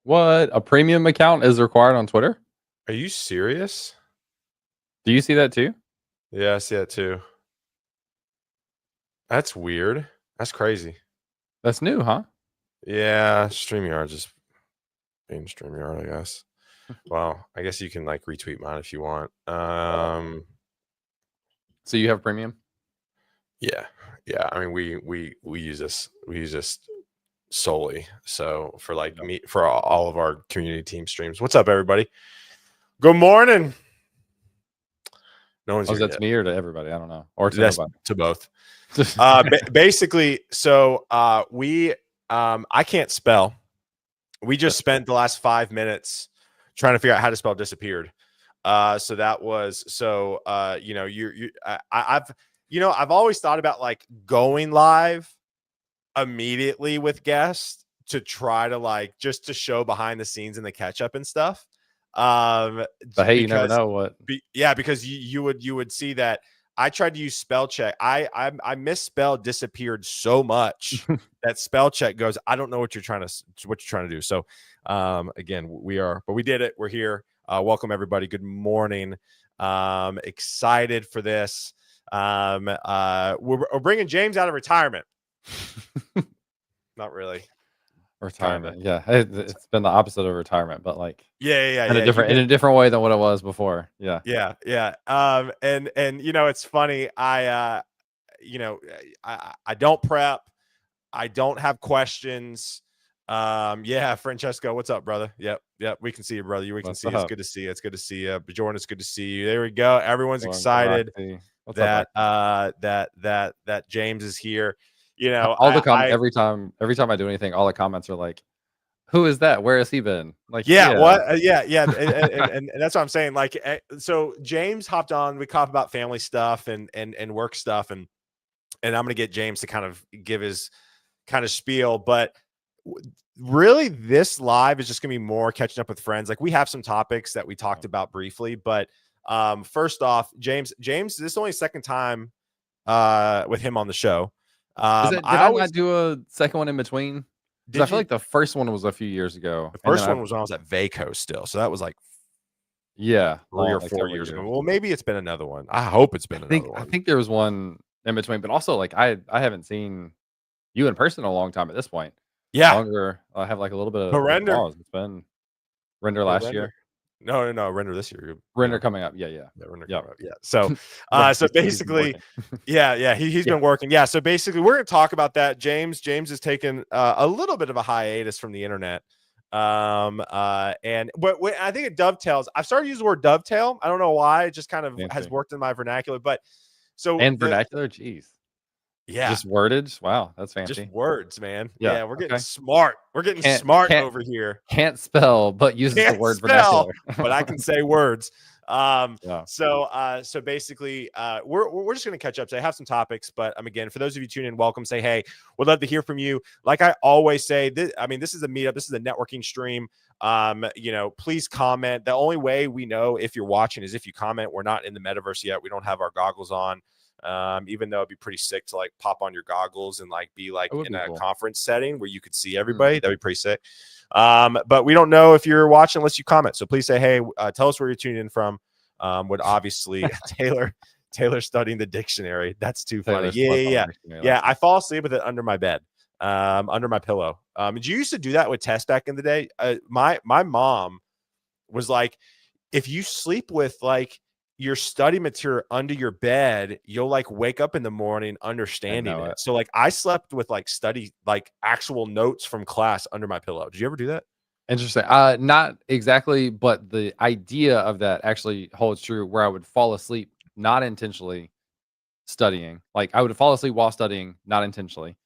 What? A premium account is required on Twitter? Are you serious? Do you see that too? Yeah, I see that too. That's weird. That's crazy. That's new, huh? Yeah, StreamYard just being StreamYard, I guess. Well, I guess you can like retweet mine if you want. So you have premium? Yeah, yeah. I mean, we use this. We use this solely. So for like Yeah. me, for all of our community team streams. What's up, everybody? Good morning. No one's Oh, here that's yet. me or to everybody? I don't know. Or to That's nobody. to both. Basically, so I can't spell. We just spent the last 5 minutes trying to figure out how to spell disappeared. So that was you know, I've always thought about like going live immediately with guests to try to like just to show behind the scenes and the catch up and stuff. But hey, you never know what. Because you would see that I tried to use spell check. I misspelled disappeared so much that spell check goes, I don't know what you're trying to do. So again, but we did it. We're here. Welcome everybody. Good morning. Excited for this. We're bringing James out of retirement. Not really. Retirement. Kinda. Yeah. It's been the opposite of retirement, but like Yeah. in a different way than what it was before. Yeah. Yeah. And you know, it's funny. I don't prep. I don't have questions. Yeah, Francesco, what's up, brother? Yep. We can see you, brother. We can see you. It's good to see you. It's good to see you. Jordan, it's good to see you. There we go. Everyone's excited that James is here. You know, all the every time I do anything, all the comments are like, "Who is that? Where has he been?" Like, what? And that's what I'm saying. Like, so James hopped on. We talked about family stuff and work stuff, and I'm gonna get James to kind of give his kind of spiel, but really this live is just gonna be more catching up with friends. Like we have some topics that we talked about briefly, but first off, James, this is only second time with him on the show. Did I not do a second one in between? Because I feel like the first one was a few years ago. The first one was when I was at Vaco still, so that was like 3 or 4 years ago. Well, maybe it's been another one. I hope it's been another one. I think there was one in between, but also like I haven't seen you in person in a long time at this point. Yeah, longer. I have like a little bit of pause. It's been Render last year. No, Render this year. Render coming up. Yeah. Render coming up. Yeah. So, so basically, he's been working. Yeah. So basically, we're going to talk about that. James has taken a little bit of a hiatus from the internet. But I think it dovetails. I've started to use the word dovetail. I don't know why. It just kind of has worked in my vernacular. But vernacular, geez. Yeah. Just wordage. Wow, that's fancy. Just words, man. Yeah, we're getting smart. We're getting smart over here. Can't spell, but uses the word vernacular. But I can say words. So basically, we're just gonna catch up today. I have some topics, but again, for those of you tuning in, welcome. Say hey, would love to hear from you. Like I always say, this is a meetup. This is a networking stream. Please comment. The only way we know if you're watching is if you comment. We're not in the metaverse yet. We don't have our goggles on. Even though it'd be pretty sick to like pop on your goggles and like be like in a conference setting where you could see everybody. That'd be pretty sick. But we don't know if you're watching unless you comment. So please say, hey, tell us where you're tuning in from. Would obviously Taylor studying the dictionary. That's too funny. Yeah. I fall asleep with it under my bed, under my pillow. Did you used to do that with Tess back in the day? My mom was like, if you sleep with like your study material under your bed, you'll like wake up in the morning understanding it. So like I slept with like study, like actual notes from class under my pillow. Did you ever do that? Interesting. Not exactly, but the idea of that actually holds true where I would fall asleep, not intentionally studying. Like I would fall asleep while studying, not intentionally.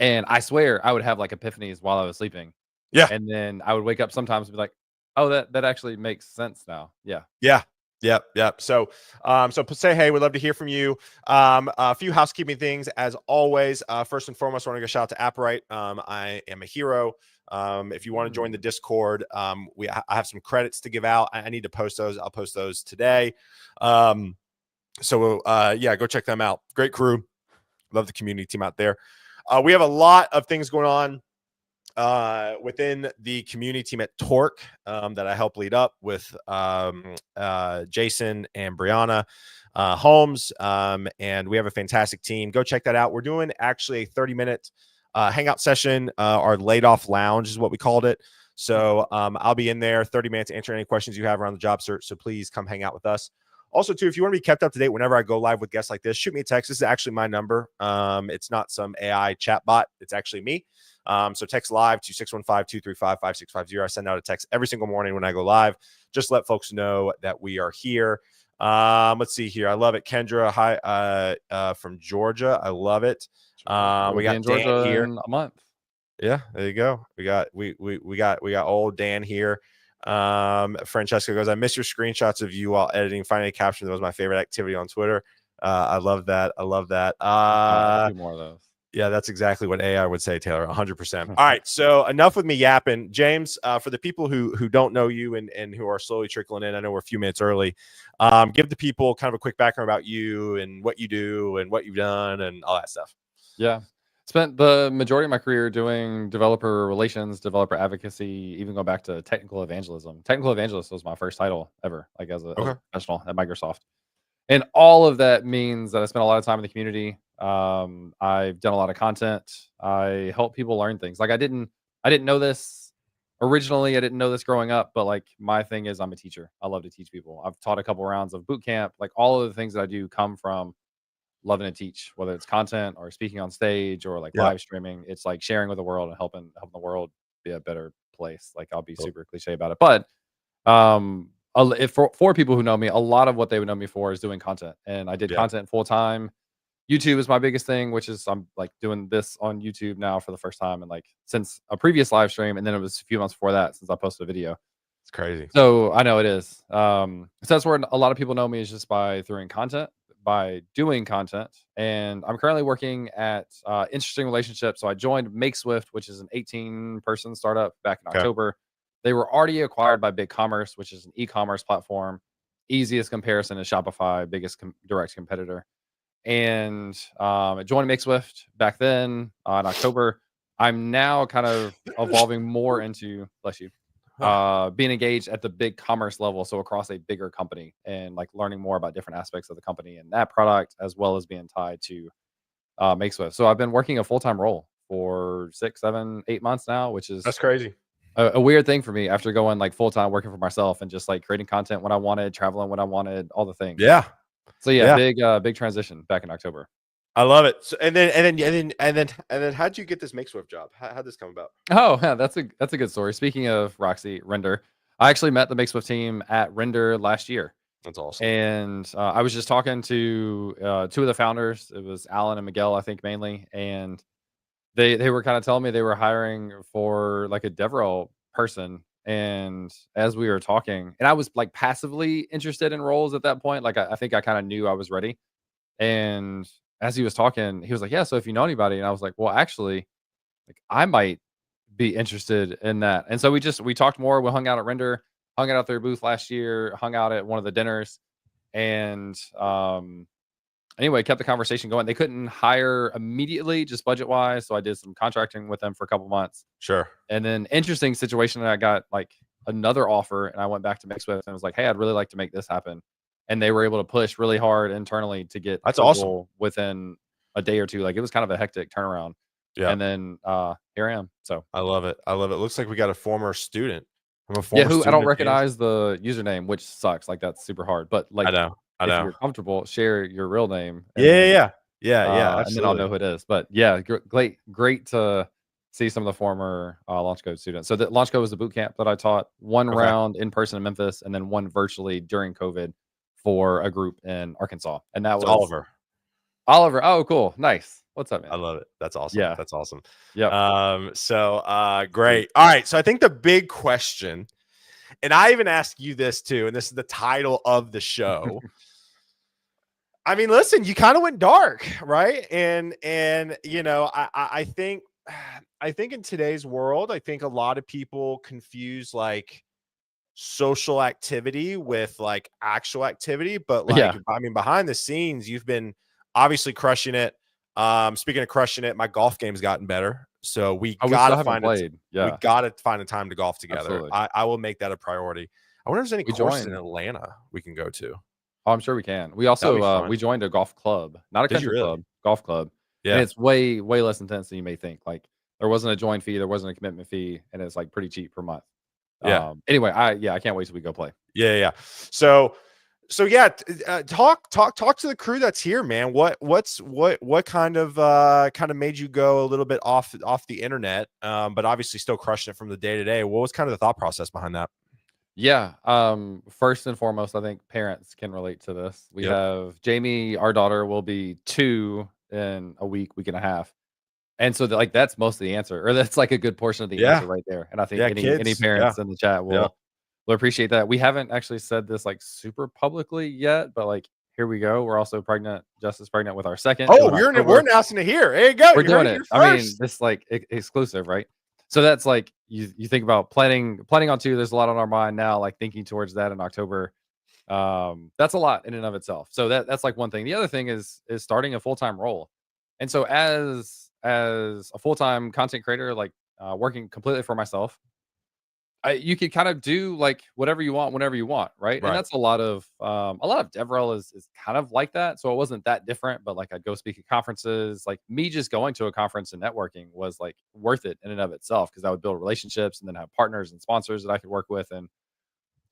And I swear I would have like epiphanies while I was sleeping. Yeah. And then I would wake up sometimes and be like, oh, that actually makes sense now. Yeah. Yep. So say hey, we'd love to hear from you. A few housekeeping things as always. First and foremost, I want to go shout out to Apprite. I am a hero. If you want to join the Discord, I have some credits to give out. I need to post those. I'll post those today. Go check them out. Great crew. Love the community team out there. We have a lot of things going on within the community team at Torque that I help lead up with Jason and Brianna Holmes. And we have a fantastic team. Go check that out. We're doing actually a 30-minute hangout session. Our laid off lounge is what we called it. So I'll be in there 30 minutes to answer any questions you have around the job search. So please come hang out with us. Also, too, if you want to be kept up to date whenever I go live with guests like this, shoot me a text. This is actually my number. It's not some AI chat bot. It's actually me. So text live to 615-235-5650. I send out a text every single morning when I go live. Just let folks know that we are here. Let's see here. I love it. Kendra, hi, from Georgia. I love it. We'll We be got in Dan Georgia here. in a month. Yeah, there you go. We got old Dan here. Francesca goes, I miss your screenshots of you while editing. Finding a caption that was my favorite activity on Twitter. I love that. I love that. I'll do more of those. Yeah, that's exactly what AI would say, Taylor. 100%. All right, so enough with me yapping. James, for the people who don't know you and who are slowly trickling in, I know we're a few minutes early. Give the people kind of a quick background about you and what you do and what you've done and all that stuff. Yeah. Spent the majority of my career doing developer relations, developer advocacy, even going back to technical evangelism. Technical evangelist was my first title ever, like as a Okay. professional at Microsoft. And all of that means that I spent a lot of time in the community. I've done a lot of content. I help people learn things. Like I didn't know this originally. I didn't know this growing up, but like my thing is I'm a teacher. I love to teach people. I've taught a couple rounds of boot camp. Like all of the things that I do come from loving to teach, whether it's content or speaking on stage or like Yeah. live streaming. It's like sharing with the world and helping the world be a better place. Like I'll be Cool. super cliche about it, but if for people who know me, a lot of what they would know me for is doing content, and I did Yeah. content full time. YouTube is my biggest thing, which is I'm like doing this on YouTube now for the first time, and like since a previous live stream, and then it was a few months before that since I posted a video. It's crazy. So I know it is. So that's where a lot of people know me is just by throwing content, by doing content. And I'm currently working at Interesting Relationships. So I joined MakeSwift, which is an 18-person startup back in Okay. October. They were already acquired by BigCommerce, which is an e-commerce platform. Easiest comparison is Shopify, biggest direct competitor. And I joined MakeSwift back then in October. I'm now kind of evolving more into, bless you, being engaged at the big commerce level, so across a bigger company and like learning more about different aspects of the company and that product, as well as being tied to MakeSwift. So I've been working a full-time role for 6, 7, 8 months now, which is That's crazy. a weird thing for me after going like full-time working for myself and just like creating content when I wanted, traveling when I wanted, all the things. Yeah. So yeah, Yeah. big transition back in October. I love it. So, and then how'd you get this MakeSwift job? How'd this come about? Oh, yeah, that's a good story. Speaking of Roxy Render, I actually met the MakeSwift team at Render last year. That's awesome. And I was just talking to two of the founders. It was Alan and Miguel, I think, mainly. And they were kind of telling me they were hiring for like a DevRel person. And as we were talking, and I was like passively interested in roles at that point. Like I think I kind of knew I was ready. And as he was talking, he was like, "Yeah, so if you know anybody," and I was like, "Well, actually, like I might be interested in that." And so we talked more. We hung out at Render, hung out at their booth last year, hung out at one of the dinners, and anyway, kept the conversation going. They couldn't hire immediately, just budget wise, so I did some contracting with them for a couple months. Sure. And then interesting situation that I got like another offer, and I went back to MakeSwift and was like, "Hey, I'd really like to make this happen." And they were able to push really hard internally to get That's awesome. approval within a day or two. Like it was kind of a hectic turnaround. Yeah. And then here I am. So I love it. I love it. Looks like we got a former student. I'm a yeah, former who I don't student of James. recognize the username, which sucks. Like that's super hard. But I like know. I if know. you're comfortable, share your real name Yeah. Yeah. Yeah. Yeah. and then I'll Absolutely. know who it is. But yeah, great to see some of the former Launch Code students. So the Launch Code was the boot camp that I taught, one Okay. round in person in Memphis, and then one virtually during COVID for a group in Arkansas. And that It's was Oliver. Oliver. Oh, cool, nice. What's up, I man? love it. That's awesome. Yeah, That's awesome. yep. Great. All right. So I think the big question, and I even ask you this too, and this is the title of the show. I mean, listen, you kind of went dark, right? And I think I think in today's world, I think a lot of people confuse like social activity with like actual activity. But like, Yeah, I mean, behind the scenes, you've been obviously crushing it. Speaking of crushing it, my golf game's gotten better. So we Oh, we got still to haven't find it. played. We Yeah, got to find a time to golf together. absolutely. I will make that a priority. I wonder if there's any We courses in joined. Atlanta we can go to. Oh, I'm sure we can. We That'd be also fun. we joined a golf club, not a Did you country really? club, golf club, and Yeah. it's way less intense than you may think. Like there wasn't a join fee, there wasn't a commitment fee, and it's like pretty cheap per month. Yeah. Anyway, I can't wait till we go play. Yeah. So yeah, talk to the crew that's here, man. What kind of made you go a little bit off the internet, but obviously still crushing it from the day to day. What was kind of the thought process behind that? Yeah. First and foremost, I think parents can relate to this. We Yep. have Jamie, our daughter, will be 2 in a week and a half. And so, like, that's most of the answer, or that's like a good portion of the Yeah. answer right there. And I think Yeah. any Kids. Yeah. parents in the chat Yeah. will appreciate that. We haven't actually said this like super publicly yet, but like here we go. We're also pregnant. Jess is pregnant with our second due Oh, in we're October. announcing it here. There you go. We're You heard doing it it. here I mean, first. this like exclusive, right? So that's like you think about planning on 2. There's a lot on our mind now, like thinking towards that in October. That's a lot in and of itself. So that's like one thing. The other thing is starting a full-time role. And so as a full-time content creator, like working completely for myself, you could kind of do like whatever you want whenever you want, right? And Right. that's a lot of DevRel is kind of like that. So it wasn't that different, but like I'd go speak at conferences. Like me just going to a conference and networking was like worth it in and of itself because I would build relationships and then have partners and sponsors that I could work with and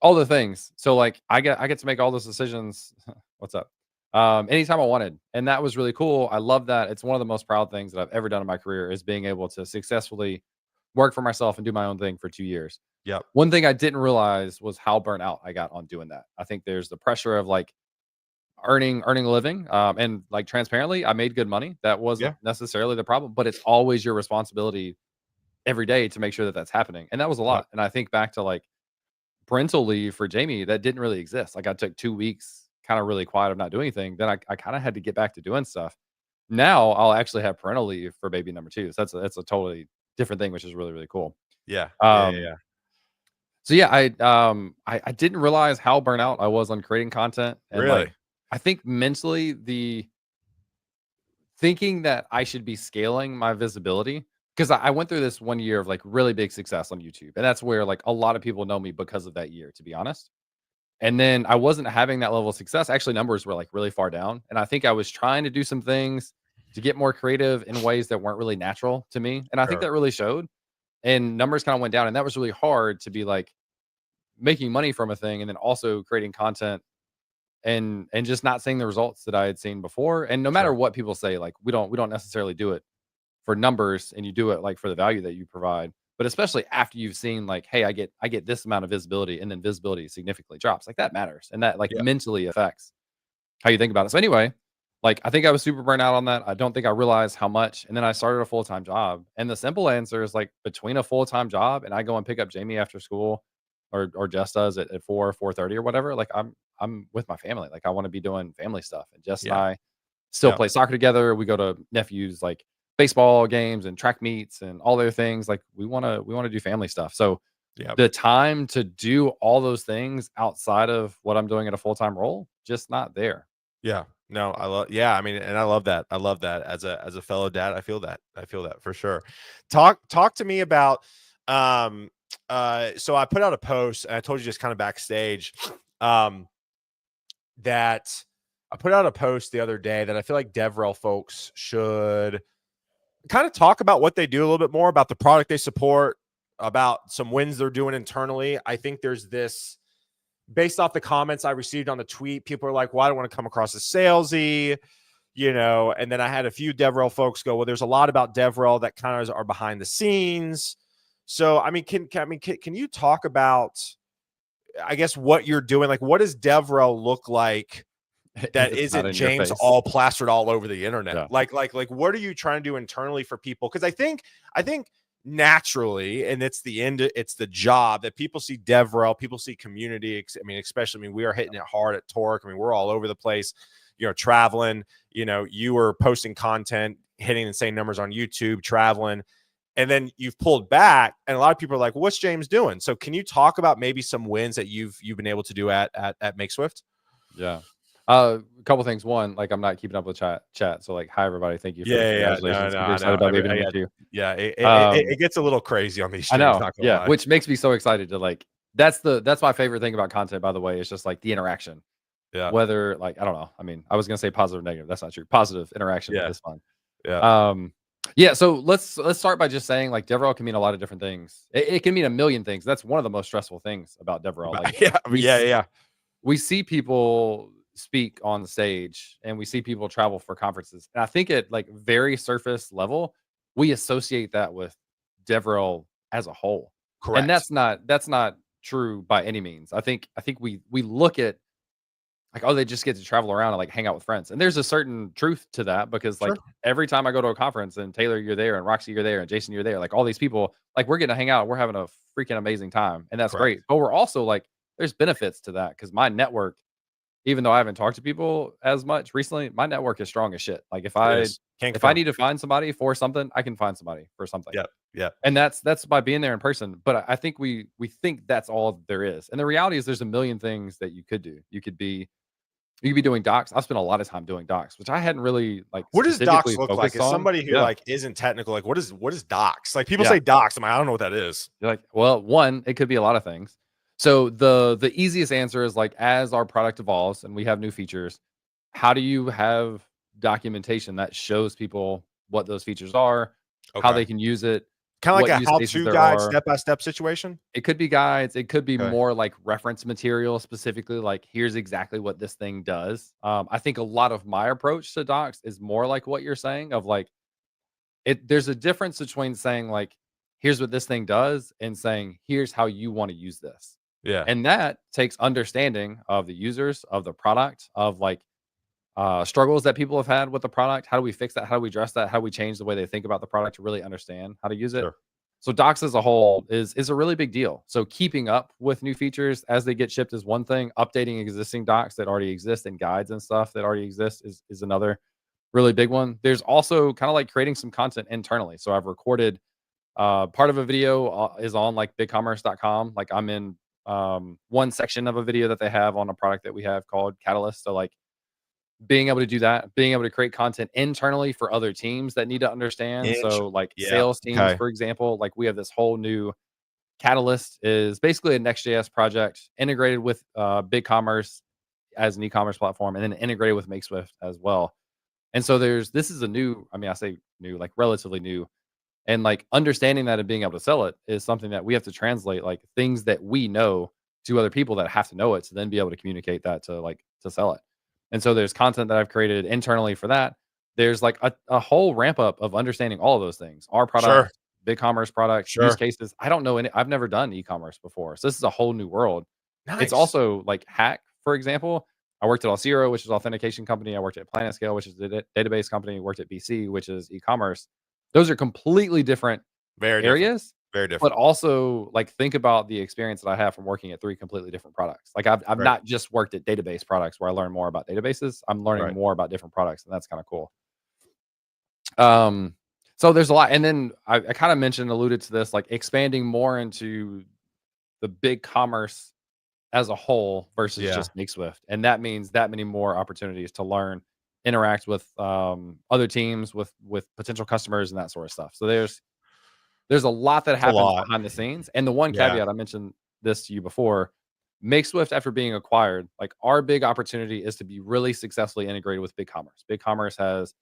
all the things. So like I get to make all those decisions. What's up? Anytime I wanted. And that was really cool. I love that. It's one of the most proud things that I've ever done in my career is being able to successfully work for myself and do my own thing for 2 years. Yep. One thing I didn't realize was how burnt out I got on doing that. I think there's the pressure of like earning a living, and like transparently, I made good money. That wasn't Yeah. necessarily the problem, but it's always your responsibility every day to make sure that that's happening. And that was a Yep. lot. And I think back to like parental leave for Jamie, that didn't really exist. Like I took 2 weeks kind of really quiet of not doing anything. Then I kind of had to get back to doing stuff. Now I'll actually have parental leave for baby number 2. So that's a totally different thing, which is really cool. Yeah. Yeah. Um, Yeah. So yeah, I didn't realize how burnout I was on creating content and like Really. I think mentally the thinking that I should be scaling my visibility because I went through this 1 year of like really big success on YouTube. And that's where like a lot of people know me because of that year, to be honest. And then I wasn't having that level of success. Actually, numbers were like really far down. And I think I was trying to do some things to get more creative in ways that weren't really natural to me. And I think Sure. that really showed. And numbers kind of went down. And that was really hard to be like, making money from a thing and then also creating content and just not seeing the results that I had seen before. And no matter Sure. what people say, like we don't necessarily do it for numbers and you do it like for the value that you provide. But especially after you've seen like, hey, I get this amount of visibility and then visibility significantly drops. Like that matters. And that like Yeah. mentally affects how you think about it. So anyway, like I think I was super burnt out on that. I don't think I realized how much. And then I started a full-time job. And the simple answer is like between a full-time job and I go and pick up Jamie after school or Jess does at 4:30 or whatever. Like I'm with my family. Like I want to be doing family stuff. And Jess and Yeah. I still Yeah. play soccer together. We go to nephews like baseball games and track meets and all their things. Like we want to do family stuff. So Yeah. the time to do all those things outside of what I'm doing at a full-time role, just not there. Yeah. No, I love, yeah, I mean, and I love that. I love that as a fellow dad. I feel that. I feel that for sure. Talk to me about so I put out a post and I told you just kind of backstage um that I put out a post the other day that I feel like DevRel folks should kind of talk about what they do a little bit more, about the product they support, about some wins they're doing internally. I think there's this, based off the comments I received on the tweet, people are like, well, I don't want to come across as salesy, and then I had a few DevRel folks go, well, there's a lot about DevRel that kind of are behind the scenes. So, I mean, can you talk about, I guess, what you're doing? Like, what does DevRel look like that It's not isn't in your James face. all plastered all over the internet? Yeah. Like, what are you trying to do internally for people? Because I think naturally, and it's the job that people see DevRel, people see community. I mean, especially, we are hitting it hard at Torque. I mean, we're all over the place, traveling, you were posting content, hitting insane numbers on YouTube, traveling, and then you've pulled back. And a lot of people are like, well, what's James doing? So can you talk about maybe some wins that you've been able to do at MakeSwift? Yeah. A couple things. One, like I'm not keeping up with chat. So like, hi everybody. Thank you for the Yeah. No, congratulations. no, Super I excited know. about leaving in with you. Yeah, Um, it gets a little crazy on these I streams, know. not gonna Yeah. lie. Which makes me so excited to like, that's my favorite thing about content, by the way. It's just like the interaction. Yeah. Whether like, I don't know. I mean, I was gonna say positive, negative. That's not true. Positive interaction Yeah. is fun. Yeah. Um, yeah, so let's start by just saying like DevRel can mean a lot of different things. It can mean a million things. That's one of the most stressful things about DevRel. Like Yeah. I mean, we yeah, s- yeah. we see people speak on the stage and we see people travel for conferences. And I think at like very surface level, we associate that with DevRel as a whole. And Correct. that's not true by any means. I think we look at like, oh, they just get to travel around and like hang out with friends. And there's a certain truth to that because Sure. like every time I go to a conference and Taylor, you're there, and Roxy, you're there, and Jason, you're there, like all these people, like we're getting to hang out, we're having a freaking amazing time. And that's great. Correct. But we're also like, there's benefits to that because my network, even though I haven't talked to people as much recently, my network is strong as shit. Like It is. Can't if I confirm. need to find somebody for something, I can find somebody for something. Yep. Yep. And that's by being there in person. But I think we think that's all there is. And the reality is there's a million things that you could do. You could be doing docs. I've spent a lot of time doing docs, which I hadn't really like What does docs specifically look like? focused As on. somebody who Yeah. like isn't technical, like what is docs? Like people Yeah. say docs. I'm like, I don't know what that is. You're like, well, one, it could be a lot of things. So the easiest answer is like as our product evolves and we have new features, how do you have documentation that shows people what those features are, how Okay. they can use it, Kind of like what a use cases how-to there guide, are? step-by-step situation. It could be guides. It could be Okay. more like reference material, specifically like here's exactly what this thing does. I think a lot of my approach to docs is more like what you're saying of like there's a difference between saying like here's what this thing does and saying here's how you want to use this. Yeah. And that takes understanding of the users, of the product, of like struggles that people have had with the product. How do we fix that? How do we address that? How do we change the way they think about the product to really understand how to use it? Sure. So docs as a whole is a really big deal. So keeping up with new features as they get shipped is one thing. Updating existing docs that already exist and guides and stuff that already exist is another really big one. There's also kind of like creating some content internally. So I've recorded part of a video is on like bigcommerce.com. Like I'm in one section of a video that they have on a product that we have called Catalyst. So like being able to do that, being able to create content internally for other teams that need to understand. Inch. So like Yeah. sales teams, Okay. for example, like we have this whole new Catalyst is basically a Next.js project integrated with BigCommerce as an e-commerce platform and then integrated with MakeSwift as well. And so this is a new, I mean, I say new, like relatively new. And like understanding that and being able to sell it is something that we have to translate like things that we know to other people that have to know it to then be able to communicate that to like to sell it. And so there's content that I've created internally for that. There's like a whole ramp up of understanding all of those things. Our Sure. product, big commerce products, use Sure. cases. I don't know any, I've never done e-commerce before. So this is a whole new world. It's Nice. also like Hack, for example. I worked at Alcero, which is authentication company. I worked at PlanetScale, which is the database company. Worked at BC, which is e-commerce. Those are completely different Very different. areas, Very but different. also like think about the experience that I have from working at three completely different products. Like I've Right. not just worked at database products where I learn more about databases. I'm learning Right. more about different products, and that's kind of cool. Um, so there's a lot, and then I kind of mentioned, alluded to this, like expanding more into the big commerce as a whole versus Yeah. just MakeSwift, and that means that many more opportunities to learn, interact with other teams, with potential customers, and that sort of stuff. So there's a lot that It's a happens lot. behind the scenes. And the one Yeah. caveat, I mentioned this to you before, MakeSwift after being acquired, like our big opportunity is to be really successfully integrated with BigCommerce. BigCommerce has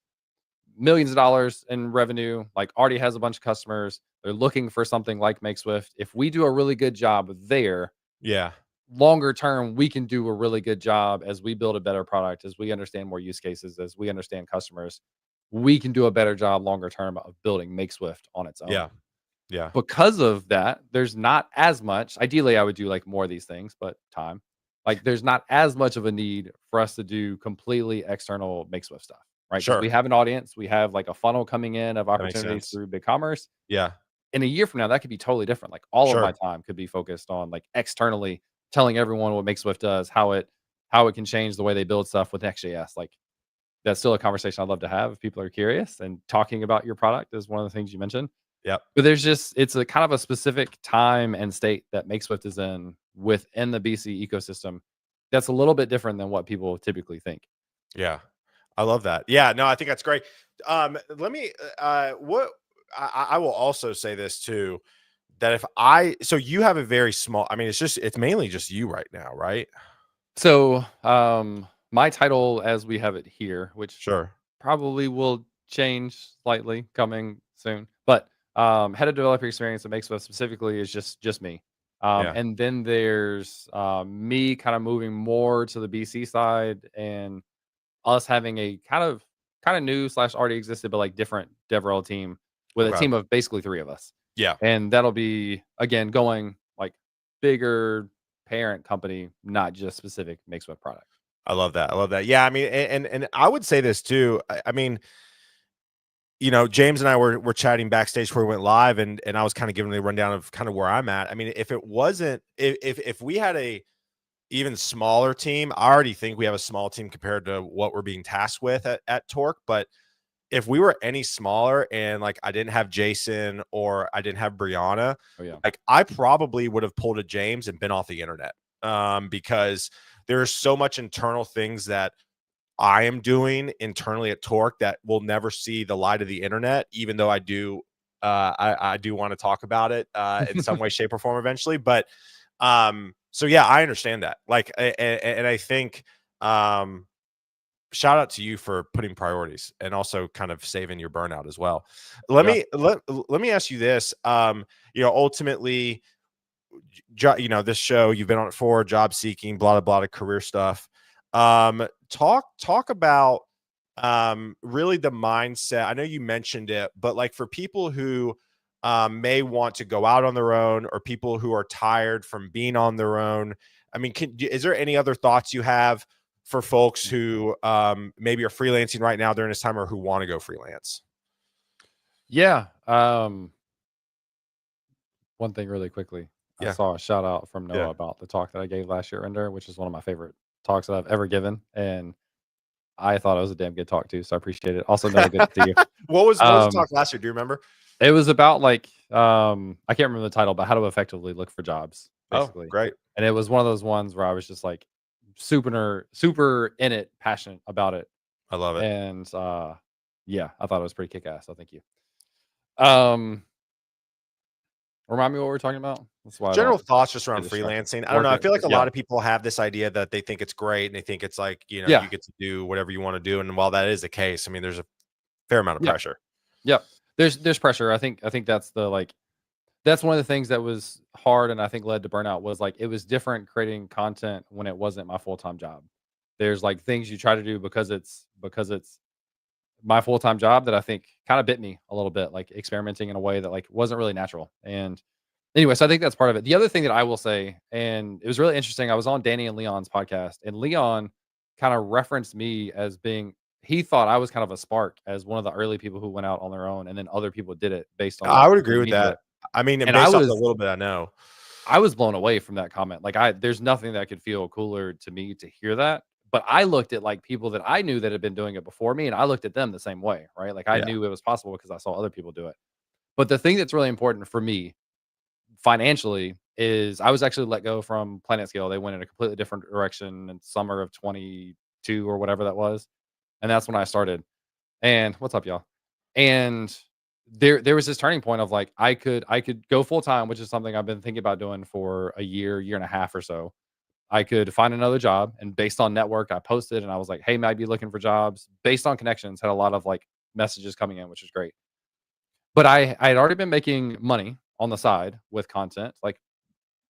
millions of dollars in revenue, like already has a bunch of customers. They're looking for something like MakeSwift. If we do a really good job there, Yeah. longer term, we can do a really good job as we build a better product, as we understand more use cases, as we understand customers. We can do a better job longer term of building MakeSwift on its own. Yeah. Yeah. Because of that, there's not as much. Ideally, I would do like more of these things, but time. Like there's not as much of a need for us to do completely external MakeSwift stuff, right? Because Sure. we have an audience, we have like a funnel coming in of That makes opportunities sense. through BigCommerce. Yeah. In a year from now, that could be totally different. Like all of my Sure. time could be focused on like externally telling everyone what MakeSwift does, how it can change the way they build stuff with Next.js. Like that's still a conversation I'd love to have if people are curious. And talking about your product is one of the things you mentioned. Yep. But there's just it's a kind of a specific time and state that MakeSwift is in within the BC ecosystem that's a little bit different than what people typically think. Yeah. I love that. Yeah, no, I think that's great. Let me what I will also say this too, that if I so you have a very small, I mean, it's mainly just you right now, right? So, my title as we have it here, which Sure. probably will change slightly coming soon, but head of developer experience at Makeswift specifically is just me. Yeah. And then there's me kind of moving more to the BC side, and us having a kind of new slash already existed but like different DevRel team with a Okay. team of basically three of us, Yeah. and that'll be again going like bigger parent company, not just specific Makeswift product. I love that. I love that. Yeah, I mean, and I would say this too. I mean, James and I were chatting backstage before we went live, and I was kind of giving the rundown of kind of where I'm at. I mean, if it wasn't if we had a even smaller team, I already think we have a small team compared to what we're being tasked with at Torque. But if we were any smaller and like I didn't have Jason or I didn't have Brianna, Oh yeah. like I probably would have pulled a James and been off the internet. Because there's so much internal things that I am doing internally at Torque that will never see the light of the internet, even though I do I do want to talk about it in some way, shape, or form eventually. But so yeah, I understand that. Like and I think shout out to you for putting priorities and also kind of saving your burnout as well. Let Yeah. me let me ask you this. Ultimately, this show you've been on it for job seeking, blah blah blah, career stuff. Talk about really the mindset. I know you mentioned it, but like for people who may want to go out on their own or people who are tired from being on their own. I mean, is there any other thoughts you have for folks who maybe are freelancing right now during this time or who want to go freelance? Yeah. One thing really quickly. I Yeah. saw a shout out from Yeah. Noah about the talk that I gave last year under, which is one of my favorite talks that I've ever given. And I thought it was a damn good talk too. So I appreciate it. Also, Noah, good to see you. What was the Um, talk last year? Do you remember? it was about like I can't remember the title, but how to effectively look for jobs, Oh, basically. great. And it was one of those ones where I was just like super in it, passionate about it. I love it. And yeah, I thought it was pretty kick ass. So thank you. Um Remind me what we're talking about. That's why I General don't thoughts just around get distracted. freelancing. I don't know. I Working. feel like a Yeah. lot of people have this idea that they think it's great and they think it's like, Yeah. you get to do whatever you want to do. And while that is the case, I mean, there's a fair amount of Yeah. pressure. Yep. There's pressure. I think that's the like that's one of the things that was hard and I think led to burnout was like it was different creating content when it wasn't my full-time job. There's like things you try to do because it's my full-time job that I think kind of bit me a little bit, like experimenting in a way that like wasn't really natural. And anyway, so I think that's part of it. The other thing that I will say, and it was really interesting, I was on Danny and Leon's podcast, and Leon kind of referenced me as being he thought I was kind of a spark as one of the early people who went out on their own, and then other people did it based on I would agree watching with me do it. that. I mean, and And I based off the was little bit I know. I was blown away from that comment. Like there's nothing that could feel cooler to me to hear that. But I looked at like people that I knew that had been doing it before me, and I looked at them the same way, right? Like I Yeah. knew it was possible because I saw other people do it. But the thing that's really important for me financially is I was actually let go from Planet Scale. They went in a completely different direction in summer of 22 or whatever that was. And that's when I started. And what's up, y'all? And there was this turning point of like I could go full time, which is something I've been thinking about doing for a year and a half or so. I could find another job, and based on network, I posted and I was like, "Hey, might be looking for jobs." Based on connections, had a lot of like messages coming in, which is great. But I had already been making money on the side with content, like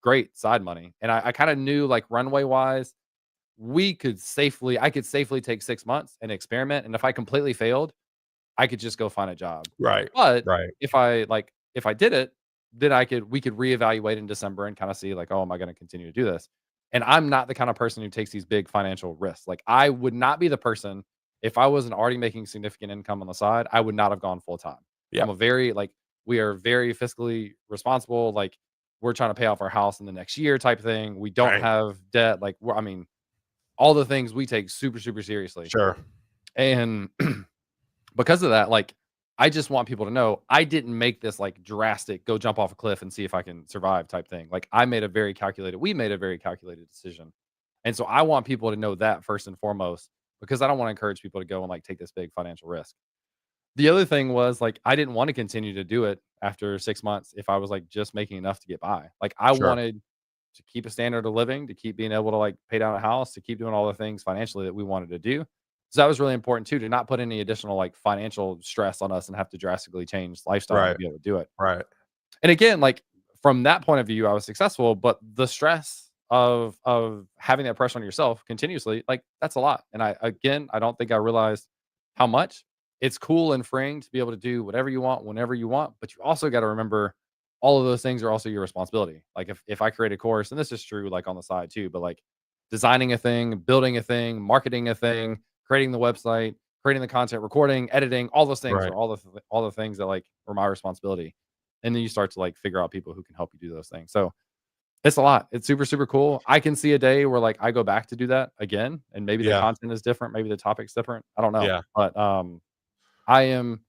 great side money, and I kind of knew like runway wise, I could safely take 6 months and experiment, and if I completely failed, I could just go find a job. Right. But Right. if I did it, then we could reevaluate in December and kind of see like, oh, am I going to continue to do this? And I'm not the kind of person who takes these big financial risks. Like I would not be the person if I wasn't already making significant income on the side, I would not have gone full time. Yeah. I'm a very like we are very fiscally responsible. Like we're trying to pay off our house in the next year type thing. We don't Right. have debt. Like I mean, all the things we take super seriously. Sure. And because of that, like, I just want people to know I didn't make this like drastic go jump off a cliff and see if I can survive type thing. Like, we made a very calculated decision. And so I want people to know that first and foremost, because I don't want to encourage people to go and like take this big financial risk. The other thing was like I didn't want to continue to do it after 6 months if I was like just making enough to get by. Like I Sure. wanted to keep a standard of living, to keep being able to like pay down a house, to keep doing all the things financially that we wanted to do. So that was really important too, to not put any additional like financial stress on us and have to drastically change lifestyle to Right. be able to do it. Right. And again, like from that point of view, I was successful, but the stress of having that pressure on yourself continuously, like that's a lot. And I don't think I realized how much it's cool and freeing to be able to do whatever you want whenever you want, but you also got to remember all of those things are also your responsibility. Like if I create a course, and this is true like on the side too, but like designing a thing, building a thing, marketing a thing, creating the website, creating the content, recording, editing, all those things Right. are all the things that like are my responsibility. And then you start to like figure out people who can help you do those things. So it's a lot. It's super, super cool. I can see a day where like I go back to do that again, and maybe the Yeah. content is different, maybe the topic's different. I don't know. Yeah. But I am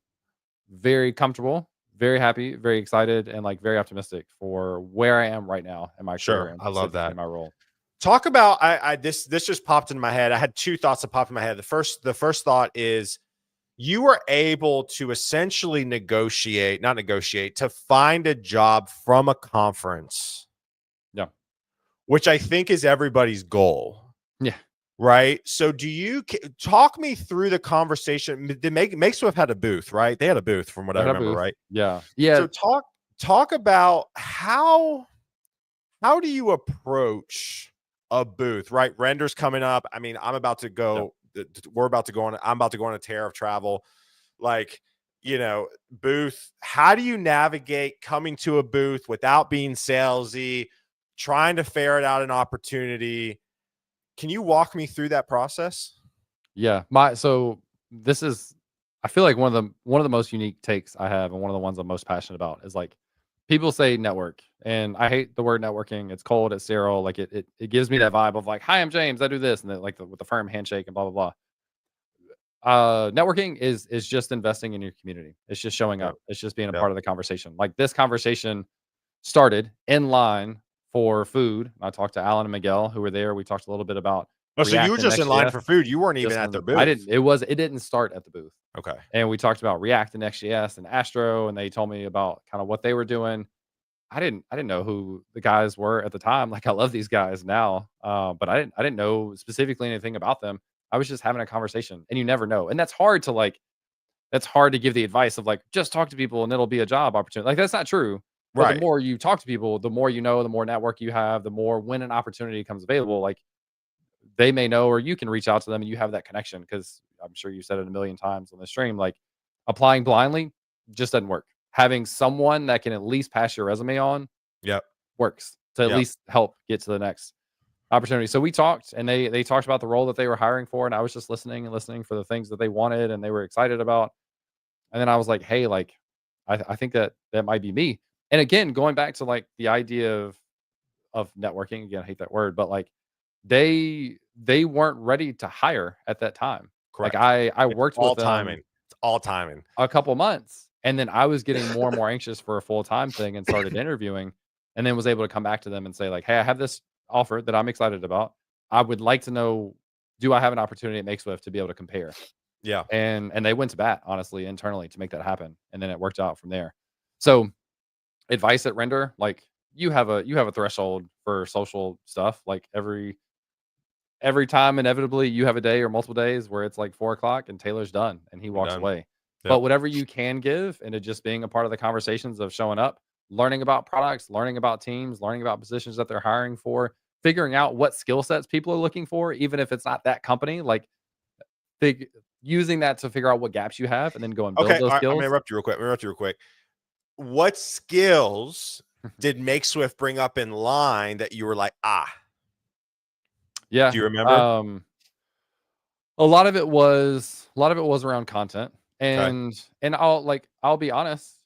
very comfortable, very happy, very excited, and like very optimistic for where I am right now in my career Sure. and I love specifically that. in my role. Talk about I this just popped in my head. I had two thoughts that popped in my head. The first thought is you were able to essentially negotiate, not negotiate, to find a job from a conference, Yeah. which I think is everybody's goal. Yeah. Right. So do you talk me through the conversation? Did Make Swift had a booth, right? They had a booth from what I At a remember, booth. right? Yeah. Yeah. So talk about how do you approach a booth, right? Render's coming up. I mean, I'm about to Yeah. go, we're about to go on, I'm about to go on a tear of travel. Like, booth, how do you navigate coming to a booth without being salesy, trying to ferret out an opportunity? Can you walk me through that process? Yeah. So this is I feel like one of the most unique takes I have and one of the ones I'm most passionate about is like people say network and I hate the word networking. It's cold, it's sterile. Like it gives me that vibe of like, hi, I'm James, I do this, and then like with the firm handshake and blah blah blah. Networking is just investing in your community. It's just showing Yep. up. It's just being a Yep. part of the conversation. Like this conversation started in line for food. I talked to Alan and Miguel who were there. We talked a little bit about Oh, so you were React and just in line Next.js. for food. You weren't even Just at on their the I booth. didn't it didn't start at the booth. Okay. And we talked about React and Next.js and Astro, and they told me about kind of what they were doing. I didn't know who the guys were at the time. Like I love these guys now, but I didn't know specifically anything about them. I was just having a conversation, and you never know. And that's hard to give the advice of like just talk to people and it'll be a job opportunity. Like that's not true. But the Right. more you talk to people, the more you know, the more network you have, the more when an opportunity comes available, like they may know or you can reach out to them and you have that connection because I'm sure you said it a million times on the stream. Like applying blindly just doesn't work. Having someone that can at least pass your resume on Yep. works to at Yep. least help get to the next opportunity. So we talked and they talked about the role that they were hiring for, and I was just listening and listening for the things that they wanted and they were excited about. And then I was like, hey, like I think that that might be me. And again, going back to like the idea of networking, again, I hate that word, but like they weren't ready to hire at that time. Like Correct. I It's worked all with them timing. It's all timing. a couple months and then I was getting more and more anxious for a full-time thing and started interviewing and then was able to come back to them and say like, "Hey, I have this offer that I'm excited about. I would like to know, do I have an opportunity at MakeSwift to be able to compare?" Yeah. And they went to bat honestly internally to make that happen, and then it worked out from there. So advice at Render, like you have a threshold for social stuff. Like every time inevitably you have a day or multiple days where it's like 4 o'clock and Taylor's done and he I'm walks done. away. But Yep. whatever you can give and it just being a part of the conversations of showing up, learning about products, learning about teams, learning about positions that they're hiring for, figuring out what skill sets people are looking for, even if it's not that company, like fig- using that to figure out what gaps you have and then go and build Okay. those All right, I'm gonna skills. interrupt you real quick. What skills did Make Swift bring up in line that you were like, ah? Yeah. Do you remember? A lot of it was around content. Okay. And I'll be honest,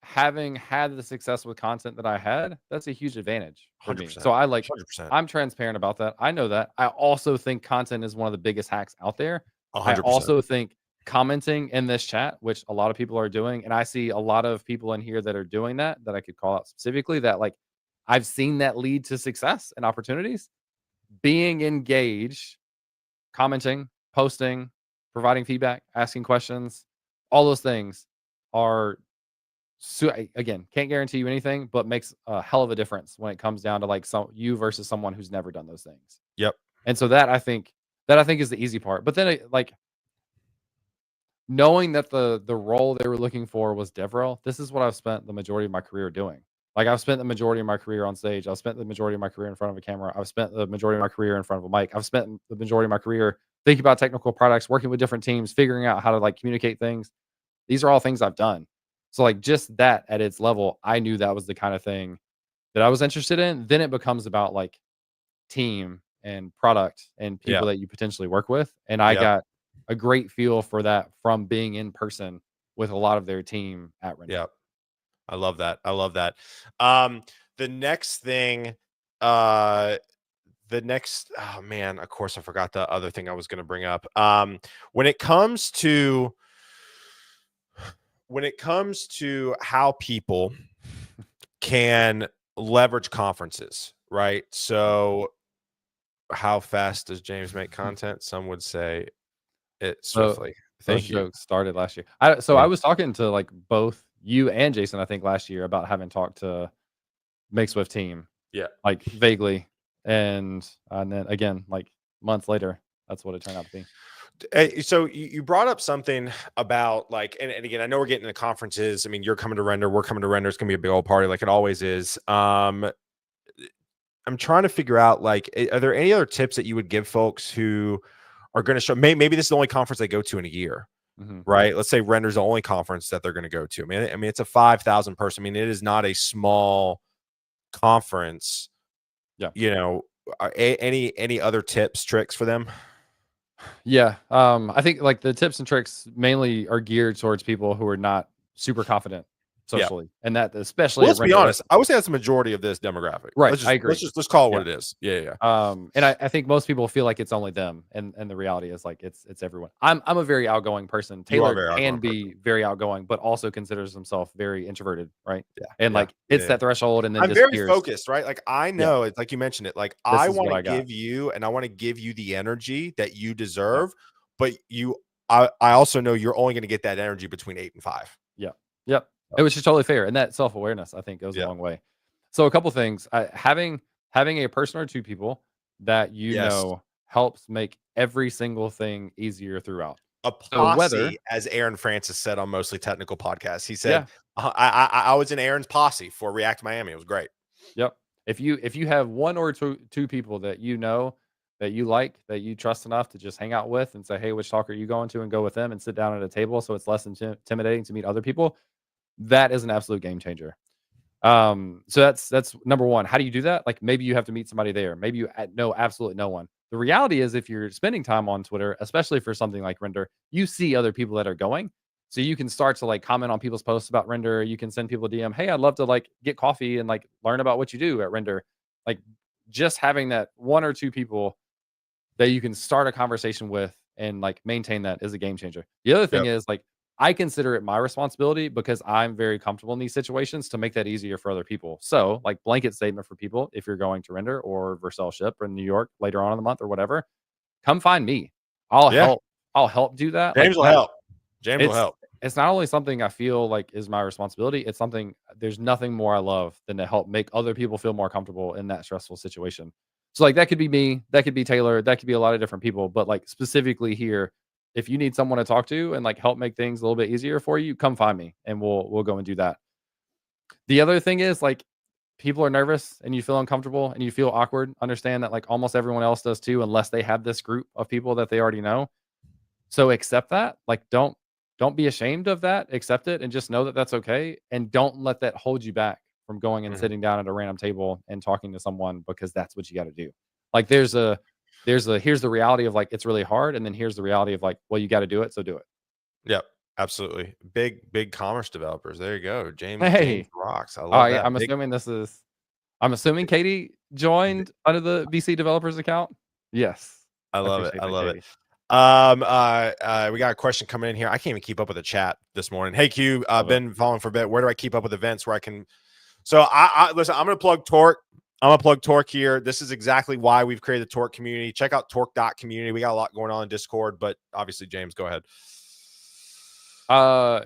having had the success with content that I had, that's a huge advantage for me. 100%. So 100%. I'm transparent about that. I know that. I also think content is one of the biggest hacks out there. I 100%. also think commenting in this chat, which a lot of people are doing, and I see a lot of people in here that are doing that I could call out specifically that like I've seen that lead to success and opportunities. being engaged, commenting, posting, providing feedback, asking questions, all those things are again, can't guarantee you anything, but makes a hell of a difference when it comes down to like you versus someone who's never done those things. Yep. And so that I think is the easy part. But then like knowing that the role they were looking for was DevRel, this is what I've spent the majority of my career doing. Like I've spent the majority of my career on stage. I've spent the majority of my career in front of a camera. I've spent the majority of my career in front of a mic. I've spent the majority of my career thinking about technical products, working with different teams, figuring out how to like communicate things. These are all things I've done. So like just that at its level, I knew that was the kind of thing that I was interested in. Then it becomes about like team and product and Yeah. people that you potentially work with. And I Yep. got a great feel for that from being in person with a lot of their team at Render. Yep. I love that. I love that. Um, the next thing, uh, oh man, of course I forgot the other thing I was going to bring up. When it comes to how people can leverage conferences, right? So how fast does James make content? Some would say it So swiftly. those Thank you. jokes started last year. I Yeah. was talking to like both you and Jason, I think last year about having talked to Make Swift team, Yeah. like vaguely. And then again, like months later, that's what it turned out to be. So you brought up something about like, and again, I know we're getting into conferences. I mean, you're coming to Render, we're coming to Render. It's gonna be a big old party, like it always is. I'm trying to figure out like, are there any other tips that you would give folks who are going to show? Maybe this is the only conference they go to in a year, Mhm. right? Let's say Render's the only conference that they're going to go to. I mean, it's a 5,000 person. I mean, it is not a small conference. Yeah. You know, any other tips, tricks for them? Yeah. I think like the tips and tricks mainly are geared towards people who are not super confident Yeah. socially, and that especially Well, at let's be Render. honest. I would say that's the majority of this demographic. Right. I agree. Let's call it Yeah. what it is. Yeah. And I think most people feel like it's only them, and the reality is like it's everyone. I'm a very outgoing person. You are a Taylor very can outgoing person. be very outgoing, but also considers himself very introverted, right? Yeah. And Yeah. like it's Yeah. that threshold, and then I'm very disappears. focused, right? Like I Yeah, know it's like you mentioned it. Like this I is want what to I got. give you, and I want to give you the energy that you Yep, deserve, but I also know you're only going to get that energy between 8 and 5. yep, yep. Oh, It was just totally fair, and that self awareness I think goes a yeah. long way. So a couple things, having a person or two people that Yes. helps make every single thing easier throughout. A So whether posse, as Aaron Francis said on Mostly Technical podcast. He yeah, said, I was in Aaron's posse for React Miami. It was great. yep. If you have one or two people that you know that you like, that you trust enough to just hang out with and say, "Hey, which talk are you going to?" and go with them and sit down at a table so it's less intimidating to meet other people, that is an absolute game changer. So that's number one. How do you do that? Like maybe you have to meet somebody there. Maybe you know absolutely no one. The reality is if you're spending time on Twitter, especially for something like Render, you see other people that are going. So you can start to like comment on people's posts about Render. You can send people a DM, "Hey, I'd love to like get coffee and like learn about what you do at Render." Like just having that one or two people that you can start a conversation with and like maintain that is a game changer. The other thing Yep. is like I consider it my responsibility because I'm very comfortable in these situations to make that easier for other people. So, like blanket statement for people if you're going to Render or Vercel Ship or in New York later on in the month or whatever, come find me. I'll Yeah. help. I'll help do that. Like James will that help. James will it's help. it's not only something I feel like is my responsibility, it's something there's nothing more I love than to help make other people feel more comfortable in that stressful situation. So like that could be me, that could be Taylor, that could be a lot of different people, but like specifically here, if you need someone to talk to and like help make things a little bit easier for you, come find me and we'll go and do that. The other thing is like people are nervous and you feel uncomfortable and you feel awkward. Understand that like almost everyone else does too, unless they have this group of people that they already know. So accept that. Like don't be ashamed of that. Accept it and just know that that's okay and don't let that hold you back from going and Mhm. sitting down at a random table and talking to someone because that's what you got to do. Like there's a here's the reality of like it's really hard and then here's the reality of like well you got to do it so do it. Yep. Absolutely. Big commerce developers. There you go. James Hey. rocks. I Oh love yeah, that. Big. I'm assuming Katie joined under the BC developers account. Yes. I I love it. appreciate I that, love it. Katie. We got a question coming in here. I can't even keep up with the chat this morning. Hey Q, Love it. been following for a bit. Where do I keep up with events where I can? So I listen. I'm going to plug Torque. I'm gonna plug Torque here. This is exactly why we've created the Torque community. Check out Torque.community. We got a lot going on in Discord, but obviously, James, go ahead.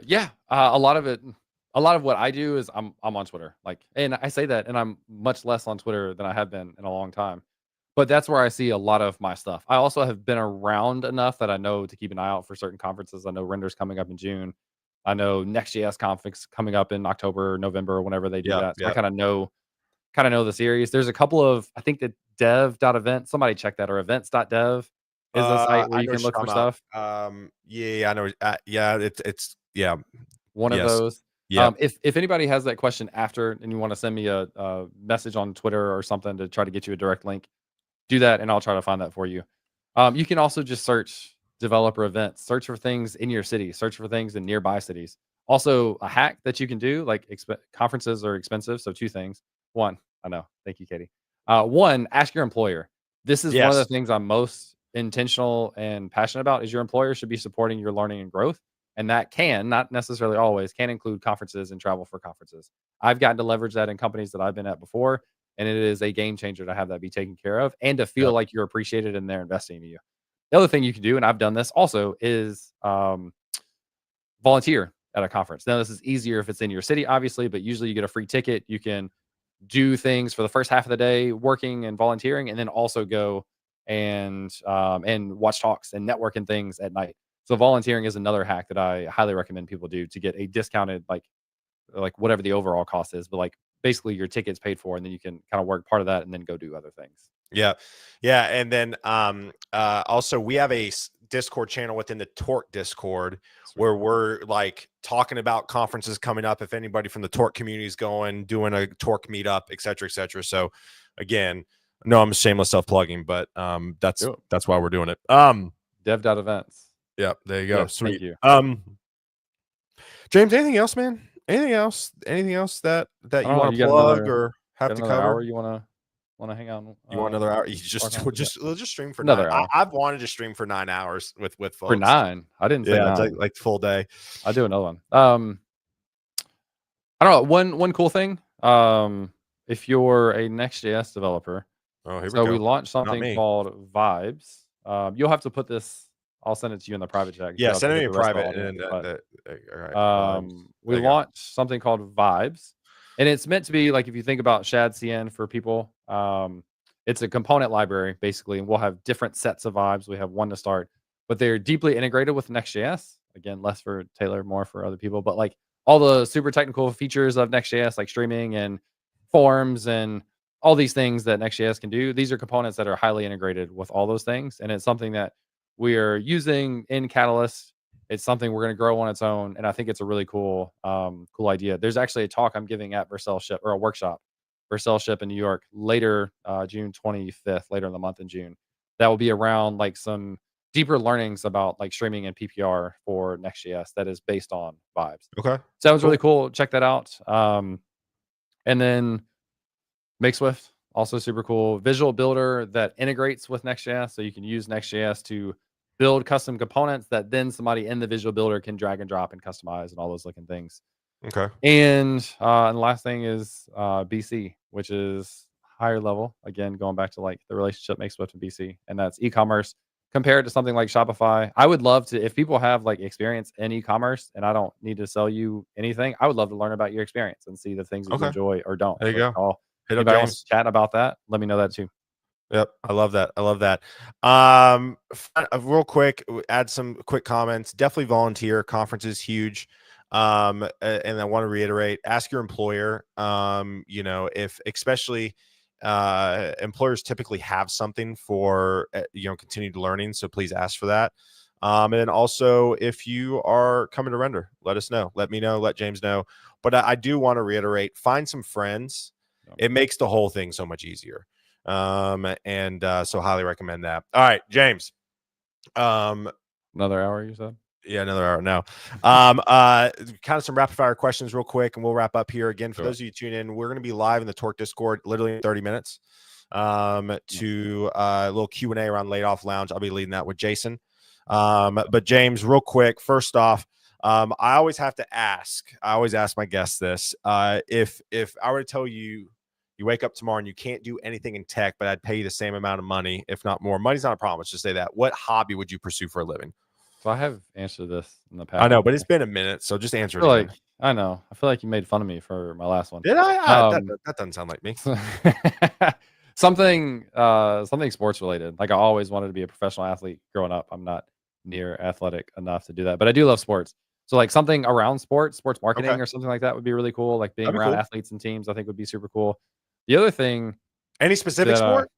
Yeah, a lot of what I do is I'm on Twitter, like, and I say that, and I'm much less on Twitter than I have been in a long time. But that's where I see a lot of my stuff. I also have been around enough that I know to keep an eye out for certain conferences. I know Render's coming up in June. I know Next.js conference coming up in October, November, whenever they do Yeah, that. So I yeah. kind of know the series. There's a couple of, I think, the dev.event. Somebody check that, or events.dev is a site where I you know what can look you're for talking stuff. about. Yeah, I know. Yeah, it's yeah, One of yes, those. yep, If anybody has that question after and you want to send me a message on Twitter or something to try to get you a direct link, do that and I'll try to find that for you. You can also just search developer events, search for things in your city, search for things in nearby cities. Also, a hack that you can do, like conferences are expensive. So, two things. One, I know. Thank you, Katie. One, ask your employer. This is one of the yes, things I'm most intentional and passionate about is your employer should be supporting your learning and growth. And that can, not necessarily always, can include conferences and travel for conferences. I've gotten to leverage that in companies that I've been at before, and it is a game changer to have that be taken care of and to feel yep, like you're appreciated and they're investing in you. The other thing you can do, and I've done this also, is volunteer at a conference. Now, this is easier if it's in your city, obviously, but usually you get a free ticket. You can do things for the first half of the day, working and volunteering, and then also go and watch talks and network and things at night. So volunteering is another hack that I highly recommend people do to get a discounted like whatever the overall cost is, but like basically your ticket's paid for, and then you can kind of work part of that and then go do other things. yeah, yeah. And then also we have a Discord channel within the Torque Discord Sweet. where we're like talking about conferences coming up. If anybody from the Torque community is going, doing a Torque meetup, et cetera, et cetera. So again, no, I'm a shameless self plugging, but Do it. that's why we're doing it. Dev.events. Yeah, there you go. Yes, thank Sweet. you. James, anything else, man? Anything else? Anything else that I you don't know. want You to plug or have got to another cover? hour you wanna hang out You want another hour? You just talk on? Yeah. we'll just stream for nine. Another hour. I've wanted to stream for 9 hours with For folks. 9. I didn't say Yeah, it's 9. like full day. I'll do another one. I don't know. One cool thing, if you're a Next.js developer, Oh, here we so we go. launched Not something me. called Vibes. You'll have to put this. I'll send it to you in the private chat because Yeah, you'll have to send me get a the rest of the private audience. and But all right, vibes. we There you go. launched something called Vibes, and it's meant to be like if you think about Shad CN for people, it's a component library basically, and we'll have different sets of vibes. We have one to start, but they're deeply integrated with Next.js. Again, less for Taylor, more for other people, but like all the super technical features of Next.js, like streaming and forms and all these things that Next.js can do. These are components that are highly integrated with all those things, and it's something that we are using in Catalyst. It's something we're going to grow on its own, and I think it's a really cool idea. There's actually a talk I'm giving at Vercelship, or a workshop Vercelship in New York later, June 25th, later in the month in June. That will be around like some deeper learnings about like streaming and PPR for Next.js that is based on vibes. Okay. Sounds really Cool. cool. Check that out. And then MakeSwift, also super cool. Visual builder that integrates with Next.js. So you can use Next.js to build custom components that then somebody in the visual builder can drag and drop and customize and all those looking things. Okay. And the last thing is BC, which is higher level. Again, going back to like the relationship MakeSwift and BC, and that's e-commerce compared to something like Shopify. I would love to, if people have like experience in e-commerce, and I don't need to sell you anything, I would love to learn about your experience and see the things that you Okay. enjoy or don't. There you So if go. y'all, Hit up anybody wants James. to chat about that, let me know that too. Yep, I love that. I love that. Real quick, add some quick comments. Definitely volunteer. Conference is huge. And I want to reiterate: ask your employer. If especially employers typically have something for continued learning, so please ask for that. And then also, if you are coming to Render, let us know. Let me know. Let James know. But I do want to reiterate: find some friends. Yeah. It makes the whole thing so much easier. So highly recommend that. All right, James. Another hour, you said? Yeah, another hour now. Kind of some rapid fire questions real quick, and we'll wrap up here. Again, for Sure. those of you tune in, we're going to be live in the Torque Discord literally in 30 minutes. To a little Q&A around Laid-Off Lounge. I'll be leading that with Jason. But James, real quick, first off, I always have to ask. I always ask my guests this. If I were to tell you you wake up tomorrow and you can't do anything in tech, but I'd pay you the same amount of money, if not more. Money's not a problem. Let's just say that. What hobby would you pursue for a living? So I have answered this in the I past. know, but it's been a minute, so just answer I it feel again. like I know. I feel like you made fun of me for my last one. Did I? Um, That doesn't sound like me. something sports related. Like I always wanted to be a professional athlete growing up. I'm not near athletic enough to do that, but I do love sports. So like something around sports Okay, marketing or something like that would be really cool. Like being that'd be around cool. athletes and teams, I think would be super cool. The other thing Any specific that sport?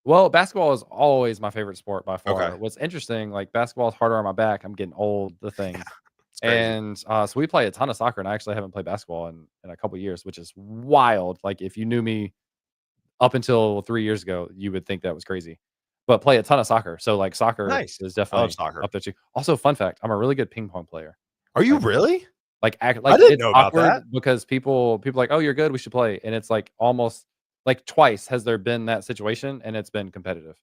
well, basketball is always my favorite sport by Okay, far. What's interesting, like basketball is harder on my back. I'm getting old, the thing. it's crazy. And so we play a ton of soccer, and I actually haven't played basketball in a couple years, which is wild. Like if you knew me up until 3 years ago, you would think that was crazy. But play a ton of soccer. So like soccer Nice. is I love definitely soccer. up there too. Also, fun fact, I'm a really good ping pong player. Are you Like really? I like didn't it's know about that. awkward because people like, "Oh, you're good, we should play." And it's like almost like twice has there been that situation and it's been competitive.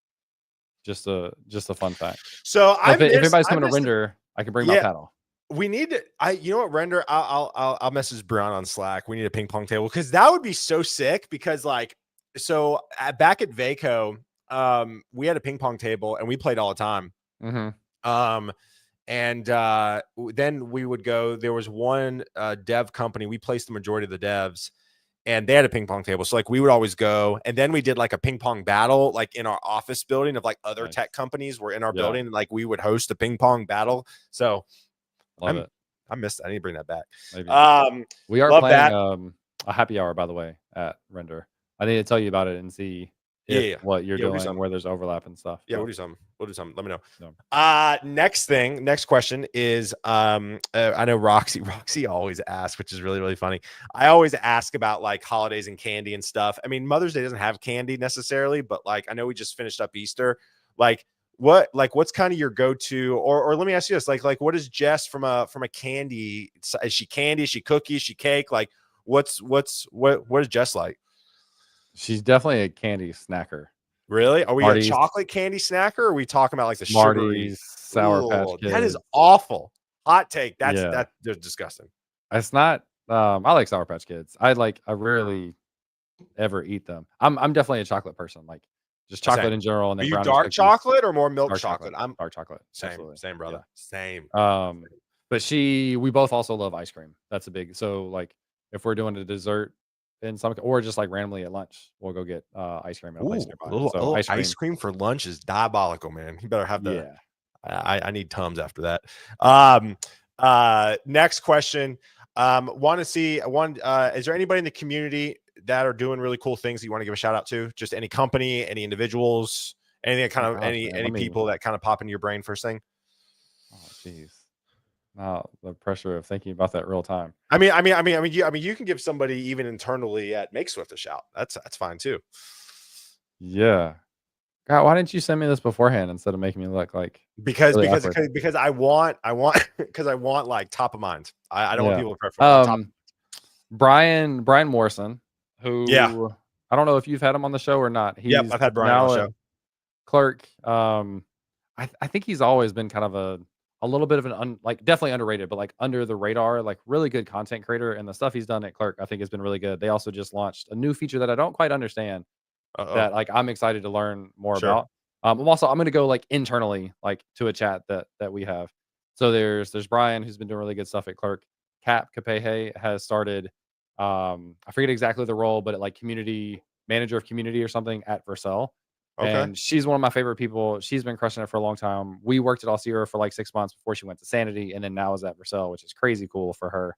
Just a fun fact. So So if I anybody's coming to missed. render, I can bring my Yeah, paddle. we need to. You know what, render. I'll message Brown on Slack. We need a ping pong table because that would be so sick. Because like, so back at Vaco, we had a ping pong table and we played all the time. Mhm. Um, and then we would go. There was one dev company. We placed the majority of the devs, and they had a ping pong table. So like we would always go, and then we did like a ping pong battle, like in our office building of like other Nice. tech companies were in our Yeah, building, and like we would host a ping pong battle. So love I'm it. I missed. I need to bring that back. Maybe. Um, We are love planning, that. a happy hour, by the way, at Render. I need to tell you about it and see Yeah, if yeah, what you're yeah. We'll do doing, something. where there's overlap and stuff, Yeah, we'll but do something. We'll do something. Let me know. no. Next question is I know Roxy always asks, which is really, really funny. I always ask about like holidays and candy and stuff. I mean, Mother's Day doesn't have candy necessarily, but like I know we just finished up Easter. Like what's kind of your go-to, or let me ask you this, like what is Jess from a candy? Is she candy? Is she cookie? Is she cake? Like what is Jess like? She's definitely a candy snacker. Really? Are we a Smarties chocolate candy snacker? Or are we talking about like the sugary? Smarties, Sour Patch Ooh, that is Kids. awful. Hot take. Yeah. That's disgusting. It's not, I like Sour Patch Kids. I rarely ever eat them. I'm definitely a chocolate person, like, just Same. chocolate in general and Are then you brownies, dark cookies, chocolate or more milk dark chocolate, chocolate? I'm dark chocolate, same, absolutely, same, yeah. brother. Same. Um, but we both also love ice cream. That's a big so, like, if we're doing a dessert in some or just, like, randomly at lunch, we'll go get, ice cream at a place Ooh, nearby. a So, little ice ice cream, cream for lunch is diabolical, man. You better have the yeah. I need Tums after that. Um, next question. Want to see one. Is there anybody in the community that are doing really cool things that you want to give a shout out to? Just any company, any individuals, anything that kind Oh of gosh, man, any let me people that kind of pop into your brain first thing? oh, jeez. Now the pressure of thinking about that real time. You can give somebody even internally at MakeSwift a shout. That's fine too. Yeah. God, why didn't you send me this beforehand instead of making me look, like, Because really because awkward? because because I want because I want like top of mind. I don't want Yeah. people to prep for. I want top. Um, Brian Morrison, Yeah. who I don't know if you've had him on the show or not. Yep. He's I've had Brian on the now a show. clerk. I think he's always been kind of a little bit of an like definitely underrated, but like under the radar, like really good content creator. And the stuff he's done at Clerk, I think has been really good. They also just launched a new feature that I don't quite understand Uh-oh. that like I'm excited to learn more Sure. about. I'm gonna go like internally, like to a chat that we have. So there's Brian who's been doing really good stuff at Clerk. Cap Kapehe has started I forget exactly the role, but like community manager of community or something at Vercel. Okay. And she's one of my favorite people. She's been crushing it for a long time. We worked at Alcira for like 6 months before she went to Sanity, and then now is at Vercel, which is crazy cool for her.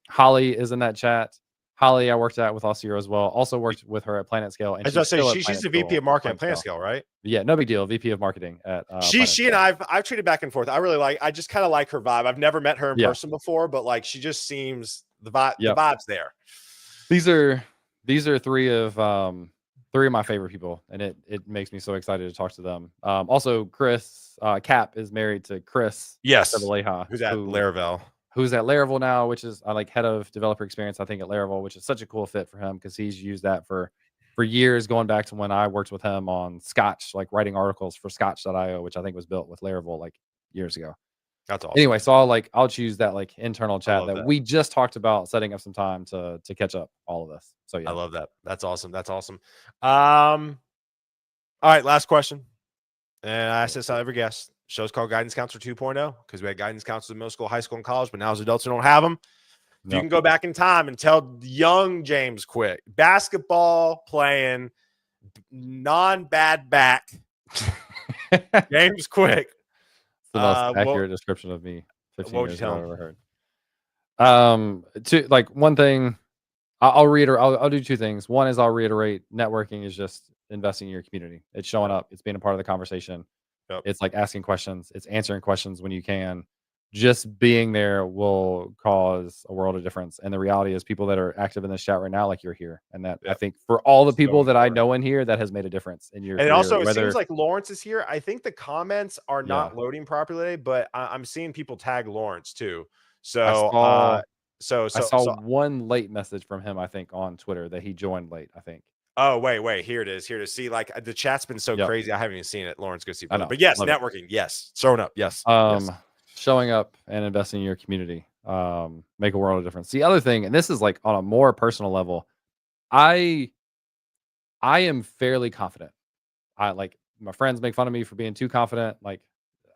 Holly is in that chat. Holly, I worked at with Alcira as well. Also worked with her at Planet Scale, and As I she's say, still at she's Planet the VP Scale. of marketing at Planet Planet Scale. Scale, right? Yeah, no big deal. VP of marketing at Planet She and Scale. I've treated back and forth. I really like. I just kind of like her vibe. I've never met her in Yeah. person before, but like she just seems the vibe. The Yep. vibe's there. These are three of my favorite people, and it makes me so excited to talk to them. Also, Chris Cap is married to Chris Yes. Sevaleja, Who's at Laravel? who's at Laravel now, which is like head of developer experience, I think, at Laravel, which is such a cool fit for him because he's used that for years, going back to when I worked with him on Scotch, like writing articles for Scotch.io, which I think was built with Laravel like years ago. That's awesome. Anyway, so I'll choose that like internal I chat love that that. we just talked about setting up some time to catch up all of this. So I yeah. love that. That's awesome. That's awesome. All right, last question. And I ask this to every guest. Show's called Guidance Counselor 2.0 because we had guidance counselors in middle school, high school, and college, but now as adults we don't have them. If you Yep. can go back in time and tell young James Quick, basketball playing, non-bad back, James Quick, The most what accurate description of me 15 would you years ago tell I've him? ever heard. To like one thing, I'll reiterate. I'll do two things. One is I'll reiterate: networking is just investing in your community. It's showing Yep. up. It's being a part of the conversation. Yep. It's like asking questions. It's answering questions when you can. Just being there will cause a world of difference. And the reality is, people that are active in this chat right now, like you're here, and that I Yep. think for all the So people that I important. know in here, that has made a difference in your And career. also, it seems Whether like Lawrence is here. I think the comments are yeah, not loading properly today, but I'm seeing people tag Lawrence too. I So, saw so, I so, saw so. one late message from him. I think on Twitter that he joined late. I think. Oh, wait. Here it is. Here it is. See, like the chat's been so Yep, crazy. I haven't even seen it. Lawrence, good to see you, I brother. know. But yes, Love it. networking. Yes. Showing up. Yes. Yes. Um, Showing up and investing in your community, make a world of difference. The other thing, and this is like on a more personal level, I I am fairly confident. I like my friends make fun of me for being too confident. Like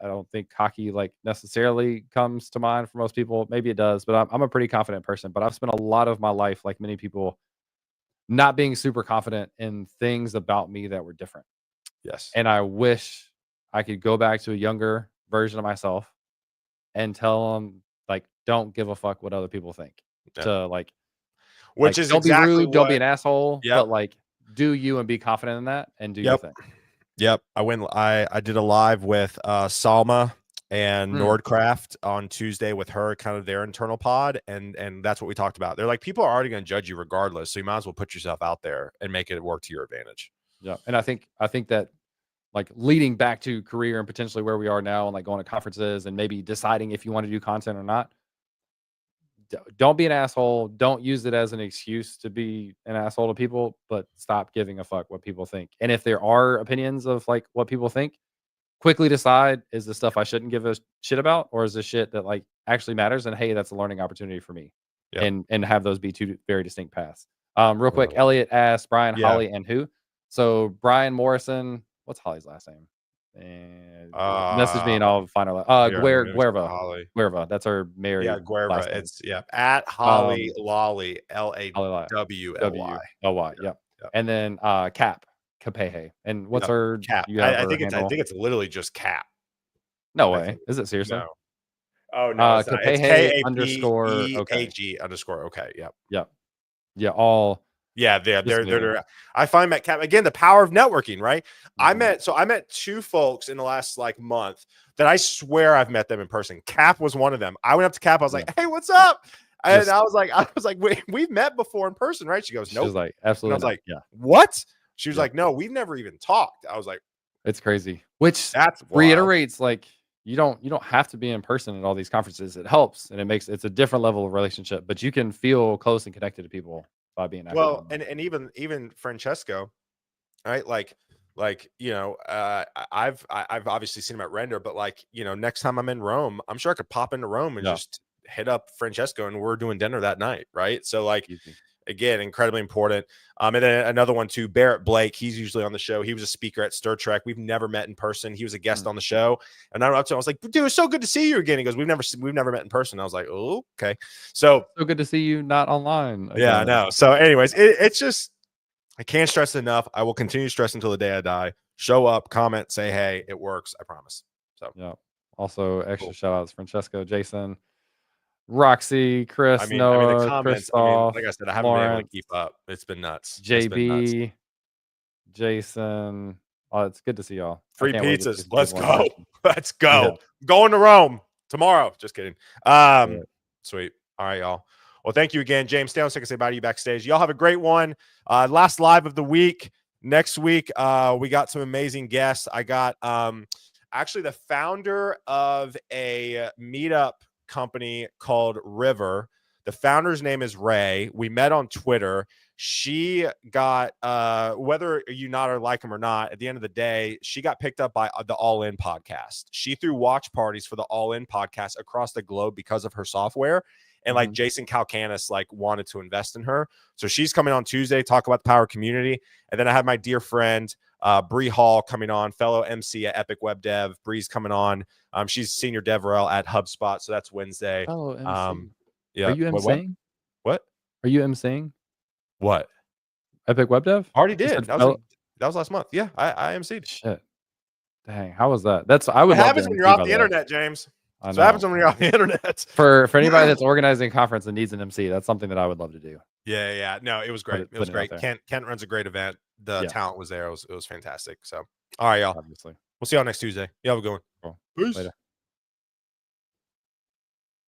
I don't think cocky like necessarily comes to mind for most people. Maybe it does, but I'm a pretty confident person. But I've spent a lot of my life, like many people, not being super confident in things about me that were different. Yes. And I wish I could go back to a younger version of myself and tell them like, don't give a fuck what other people think. Yep. To Which is don't be exactly rude, don't be what. an asshole, Yep. but like, do you and be confident in that and do your Yep. thing. Yep. I did a live with Salma and Mm, Nordcraft on Tuesday with her, kind of their internal pod, and that's what we talked about. They're like, people are already going to judge you regardless, so you might as well put yourself out there and make it work to your advantage. yeah, and I think that like leading back to career and potentially where we are now and like going to conferences and maybe deciding if you want to do content or not. Don't be an asshole. Don't use it as an excuse to be an asshole to people, but stop giving a fuck what people think. And if there are opinions of like what people think, quickly decide, is this stuff I shouldn't give a shit about, or is this shit that like actually matters? And hey, that's a learning opportunity for me. Yep. And have those be two very distinct paths. Real quick, Well, Elliot asked Brian, yeah. Holly, and who? So Brian Morrison, what's Holly's last name? And message me and I'll find out. Here, let me check Guerva. Holly. Guerva. That's her Yeah, married Guerva. last name. It's at Holly Um, Lolly, Holly LAWLY. WLY. Yep. Yep. Yep. And then Capehe. And what's Yep. her? Cap. You have I her think it's handle? literally just Cap. No I way. think Is it seriously? no. Oh no, it's not. It's Capehe underscore. Okay. KAPEHE _ okay. Yep. Yep. Yeah. All Yeah, just amazing. I find that Cap again the power of networking, right? I Mhm. met two folks in the last like month that I swear I've met them in person. Cap was one of them. I went up to Cap, I was Yeah. like, "Hey, what's up?" And Just I was like, we've met before in person, right? She goes, she's "Nope." like, And I absolutely was not. like, Yeah. "What?" She was Yeah. like, "No, we've never even talked." I was like, It's crazy. Which "That's wild." reiterates like you don't have to be in person at all these conferences. It helps and it's a different level of relationship, but you can feel close and connected to people by being active Well, online. and even Francesco, right? Like I've obviously seen him at Render, but like next time I'm in Rome, I'm sure I could pop into Rome and Yeah. just hit up Francesco, and we're doing dinner that night, right? So like Easy. again, incredibly important. And then another one too, Barrett Blake. He's usually on the show. He was a speaker at Stir Trek. We've never met in person. He was a guest on the show, and I went up to him. I was like, "Dude, it's so good to see you again." He goes, "We've never met in person." I was like, "Oh, okay." So So good to see you not online yeah, I again. know. So, anyways, it's just I can't stress it enough. I will continue to stress until the day I die. Show up, comment, say hey, it works. I promise. So Yeah. Also, extra cool. shout outs Francesco, Jason, Roxy, I Chris, mean, the Noah, comments. I mean, Christoph, like I said, I haven't been able to Lawrence, keep up. It's been nuts. It's been nuts. JB, Jason. Oh, it's good to see y'all. I Free can't wait to see pizzas. some Let's people in go. person. Let's Yeah. go. Going to Rome tomorrow. Just kidding. Do it. Sweet. All right, y'all. Well, thank you again, James. Stay on second. Say bye to you backstage. Y'all have a great one. Last live of the week. Next week, we got some amazing guests. I got actually the founder of a meetup company called River. The founder's name is Ray. We met on Twitter. She got whether you not or like him or not, at the end of the day, she got picked up by the All In podcast. She threw watch parties for the All In podcast across the globe because of her software. And like Jason Calcanis like wanted to invest in her. So she's coming on Tuesday, talk about the power community. And then I have my dear friend Bree Hall coming on, fellow MC at Epic Web Dev. Bree's coming on. She's senior DevRel at HubSpot. So that's Wednesday. Fellow MC. Yeah. Are you emceeing? What? Are you emceeing? What? Epic Web Dev? Already You did. said That was last month. Yeah, I emceed. Shit. Dang, how was that? I would What love happens to when you're MC, off by the way. internet, James? I That's know. what happens when you're off the internet. For anybody that's organizing a conference and needs an MC, that's something that I would love to do. Yeah. No, it was great. It was Putting it out great. there. Kent runs a great event. The Yeah. talent was there. It was fantastic. So, all right, y'all. Obviously. We'll see y'all next Tuesday. Y'all have a good one. Cool. Peace. Later.